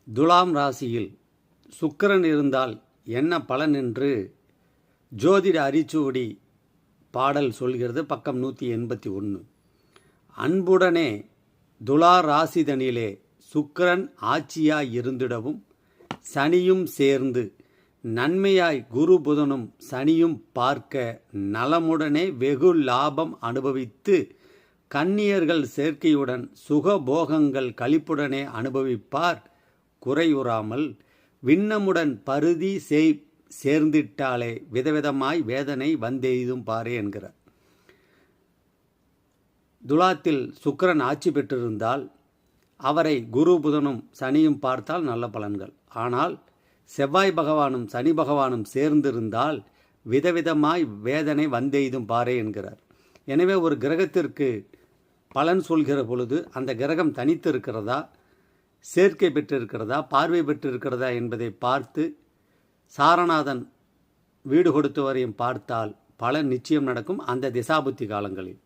துலாம் ராசியில் சுக்கிரன் இருந்தால் என்ன பலன் என்று ஜோதிட அரிச்சுவடி பாடல் சொல்கிறது. பக்கம் 181. அன்புடனே துலா ராசிதனிலே சுக்கிரன் ஆட்சியாய் இருந்திடவும் சனியும் சேர்ந்து நன்மையாய் குரு புதனும் சனியும் பார்க்க நலமுடனே வெகு லாபம் அனுபவித்து கன்னியர்கள் சேர்க்கையுடன் சுகபோகங்கள் களிப்புடனே அனுபவிப்பார். குறையுறாமல் விண்ணமுடன் பருதி சேர்ந்திட்டாலே விதவிதமாய் வேதனை வந்தெய்தும் பாரே என்கிறார். துலாத்தில் சுக்கிரன் ஆட்சி பெற்றிருந்தால் அவரை குரு புதனும் சனியும் பார்த்தால் நல்ல பலன்கள். ஆனால் செவ்வாய் பகவானும் சனி பகவானும் சேர்ந்திருந்தால் விதவிதமாய் வேதனை வந்தெய்தும் பாரே என்கிறார். எனவே ஒரு கிரகத்திற்கு பலன் சொல்கிற பொழுது அந்த கிரகம் தனித்து இருக்கிறதா, சேர்க்கை பெற்றிருக்கிறதா, பார்வை பெற்றிருக்கிறதா என்பதை பார்த்து சாரநாதன் வீடு கொடுத்தவரையும் பார்த்தால் பலன் நிச்சயம் நடக்கும் அந்த திசாபுத்தி காலங்களில்.